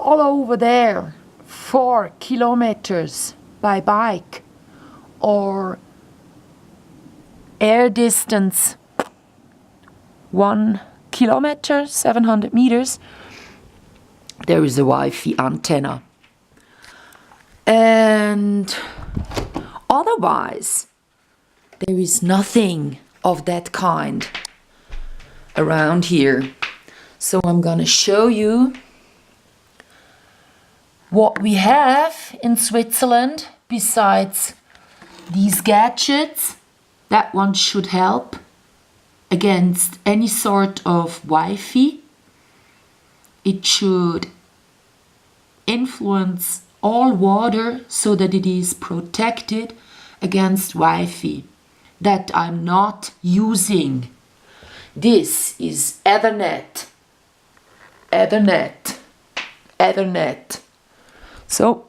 all over there 4 kilometers by bike or air distance 1 kilometer, 700 meters, there is a Wi-Fi antenna. And otherwise, there is nothing of that kind around here. So I'm gonna show you what we have in Switzerland besides these gadgets. That one should help against any sort of Wi-Fi. It should influence all water so that it is protected against Wi-Fi that I'm not using. This is Ethernet. So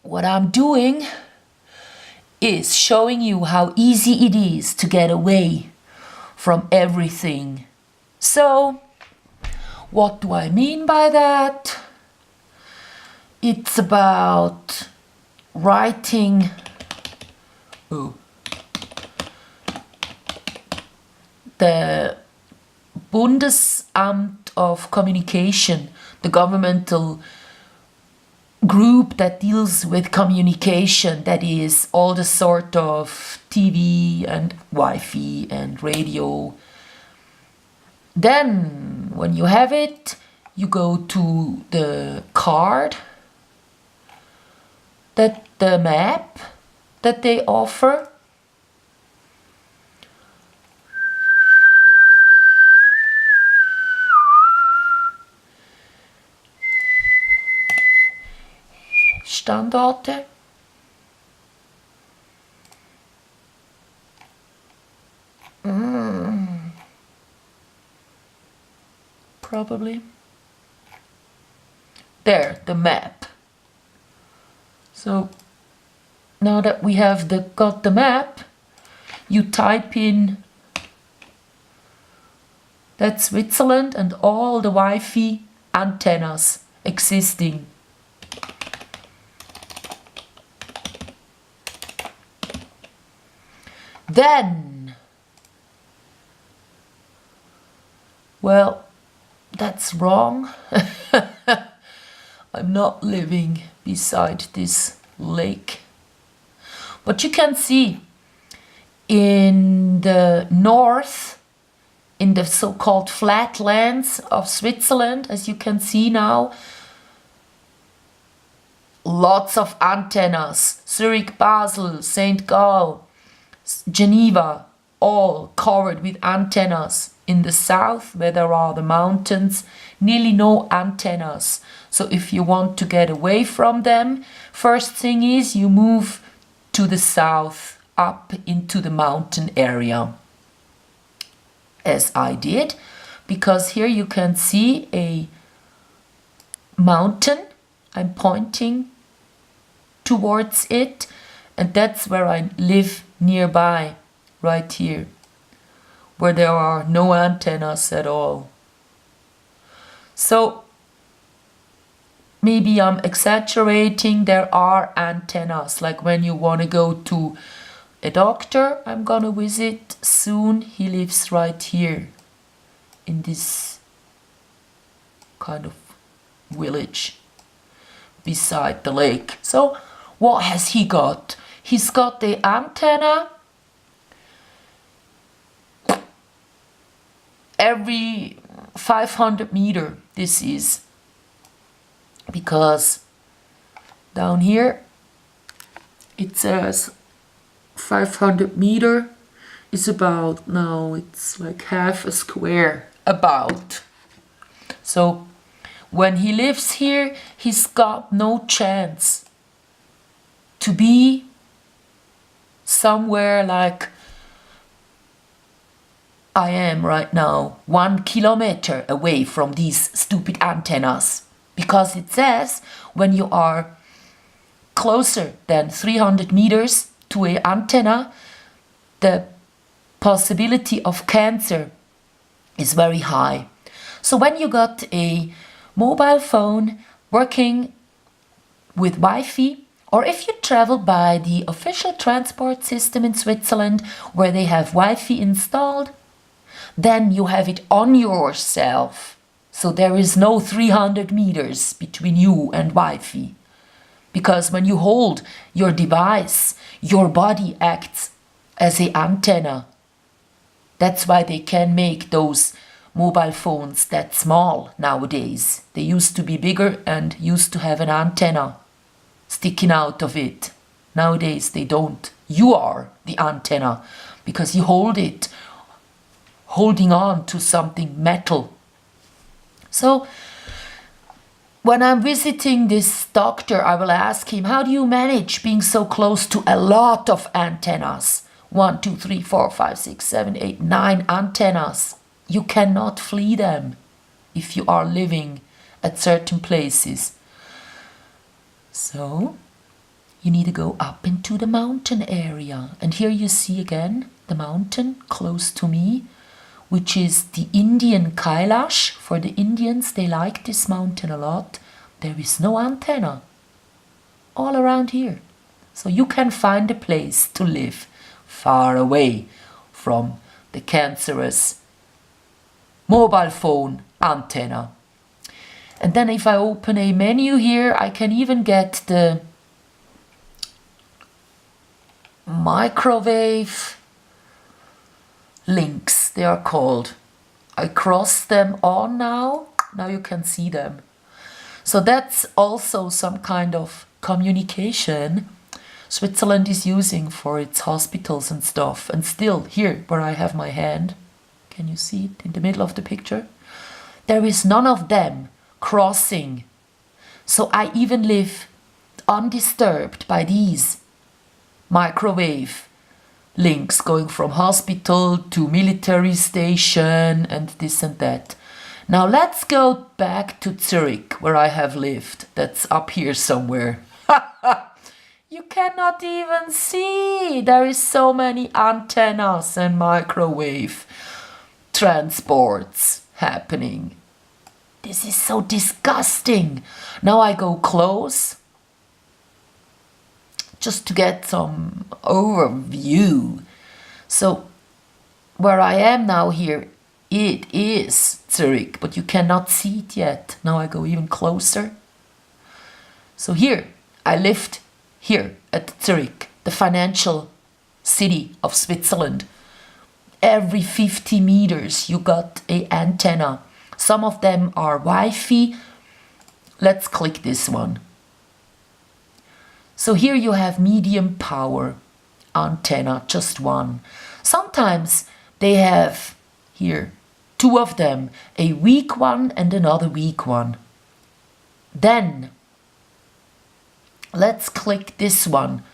what I'm doing is showing you how easy it is to get away from everything. So what do I mean by that? It's about writing the Bundesamt of Communication, the governmental group that deals with communication, that is all the sort of TV and Wi-Fi and radio. Then when you have it, you go to the card, that the map that they offer. Standorte. Probably. There, the map. So now that we have got the map, you type in that Switzerland and all the Wi-Fi antennas existing. Then, well, that's wrong. I'm not living beside this lake. But you can see in the north, in the so-called flatlands of Switzerland, as you can see now, lots of antennas. Zurich, Basel, St. Gallen, Geneva, all covered with antennas. In the south, where there are the mountains, nearly no antennas. So if you want to get away from them, first thing is you move to the south, up into the mountain area, as I did, because here you can see a mountain. I'm pointing towards it, and that's where I live nearby, right here, where there are no antennas at all. So maybe I'm exaggerating, there are antennas, like when you want to go to a doctor I'm gonna visit soon. He lives right here in this kind of village beside the lake. So what has he got? He's got the antenna every 500 meter. This is because down here it says 500 meter is about, now it's like half a square about. So when he lives here, he's got no chance to be somewhere like I am right now, 1 kilometer away from these stupid antennas. Because it says when you are closer than 300 meters to an antenna, the possibility of cancer is very high. So when you got a mobile phone working with Wi-Fi, or if you travel by the official transport system in Switzerland where they have Wi-Fi installed, then you have it on yourself. So there is no 300 meters between you and Wi-Fi. Because when you hold your device, your body acts as an antenna. That's why they can make those mobile phones that small nowadays. They used to be bigger and used to have an antenna sticking out of it. Nowadays they don't. You are the antenna because you hold it, holding on to something metal. So when I'm visiting this doctor, I will ask him, how do you manage being so close to a lot of antennas? 1, 2, 3, 4, 5, 6, 7, 8, 9 antennas. You cannot flee them if you are living at certain places. So you need to go up into the mountain area. And here you see again the mountain close to me, which is the Indian Kailash. For the Indians, they like this mountain a lot. There is no antenna all around here. So you can find a place to live far away from the cancerous mobile phone antenna. And then if I open a menu here, I can even get the microwave links, they are called. I cross them on now you can see them. So that's also some kind of communication Switzerland is using for its hospitals and stuff. And still, here where I have my hand, can you see it in the middle of the picture? There is none of them crossing. So I even live undisturbed by these microwave links going from hospital to military station and this and that. Now let's go back to Zurich, where I have lived. That's up here somewhere. You cannot even see. There is so many antennas and microwave transports happening. This is so disgusting. Now I go close just to get some overview. So where I am now here, it is Zurich, but you cannot see it yet. Now I go even closer. So here, I lived here at Zurich, the financial city of Switzerland. Every 50 meters you got an antenna. Some of them are Wi-Fi. Let's click this one. So here you have medium power antenna, just one. Sometimes they have here 2 of them, a weak one and another weak one. Then let's click this one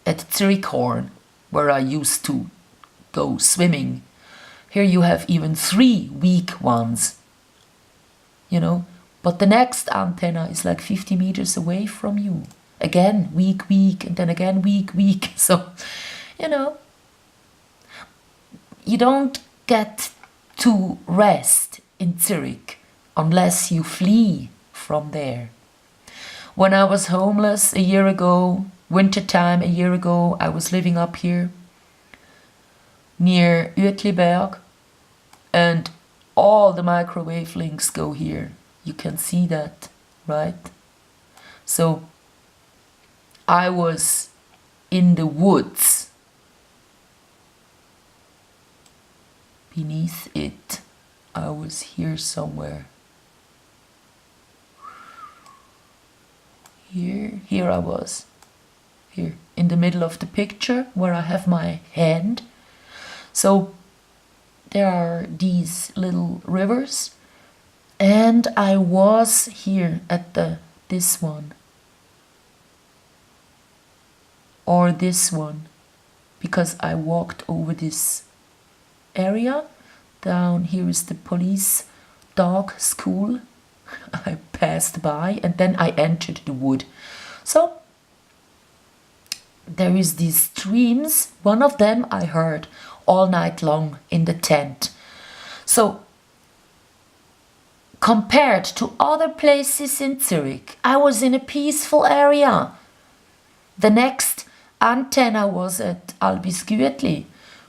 at Zurichhorn, where I used to go swimming. Here you have even 3 weak ones, you know, but the next antenna is like 50 meters away from you. Again, weak, and then again, weak. So, you know, you don't get to rest in Zurich unless you flee from there. When I was homeless a year ago, wintertime a year ago, I was living up here near Uetliberg, and all the microwave links go here. You can see that, right? So I was in the woods. Beneath it, I was here somewhere. Here I was. Here, in the middle of the picture, where I have my hand. So there are these little rivers, and I was here at this one. Or this one, because I walked over this area. Down here is the police dog school. I passed by and then I entered the wood. So there is these streams. One of them I heard all night long in the tent. So compared to other places in Zurich, I was in a peaceful area. The next antenna was at Albisgütli,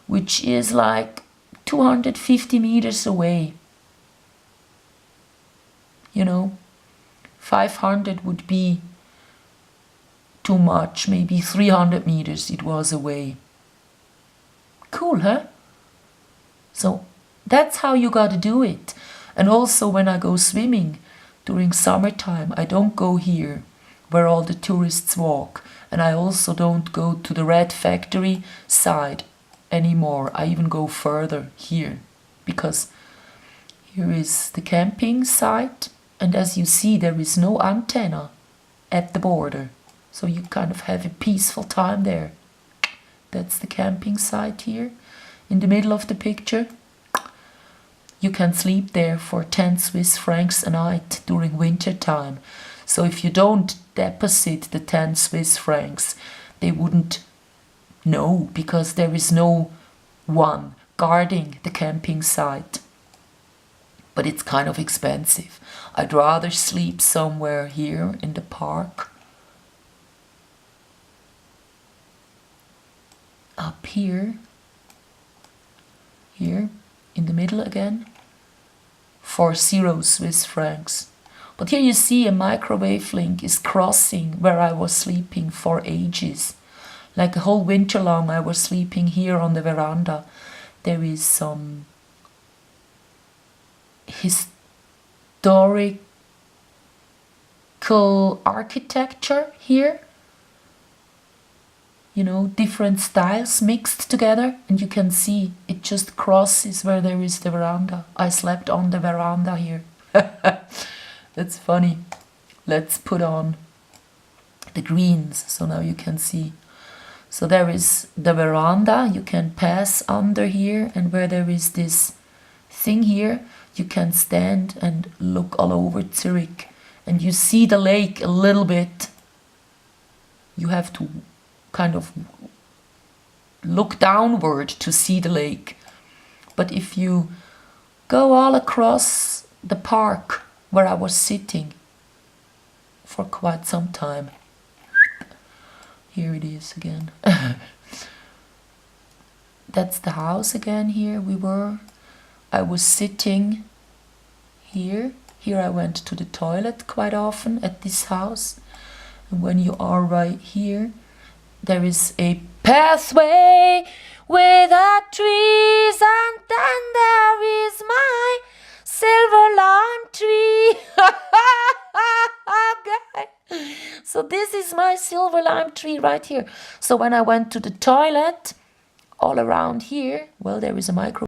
which is like 250 meters away. You know, 500 would be too much, maybe 300 meters it was away. Cool, huh? So that's how you gotta do it. And also when I go swimming during summertime, I don't go here where all the tourists walk. And I also don't go to the Red Factory side anymore. I even go further here because here is the camping site. And as you see, there is no antenna at the border. So you kind of have a peaceful time there. That's the camping site here in the middle of the picture. You can sleep there for 10 Swiss francs a night during winter time. So if you don't deposit the 10 Swiss francs, they wouldn't know because there is no one guarding the camping site. But it's kind of expensive. I'd rather sleep somewhere here in the park. Up here in the middle again, for 0 Swiss francs. But here you see a microwave link is crossing where I was sleeping for ages. Like a whole winter long I was sleeping here on the veranda. There is some historical architecture here. You know, different styles mixed together, and you can see it just crosses where there is the veranda. I slept on the veranda here. That's funny. Let's put on the greens so now you can see. So there is the veranda, you can pass under here, and where there is this thing here, you can stand and look all over Zurich, and you see the lake a little bit. You have to kind of look downward to see the lake. But if you go all across the park where I was sitting for quite some time, here it is again. That's the house again. Here we were. I was sitting here. Here I went to the toilet quite often at this house. And when you are right here, there is a pathway without trees, and then there is my silver lime tree. Okay. So this is my silver lime tree right here. So when I went to the toilet, all around here, well, there is a micro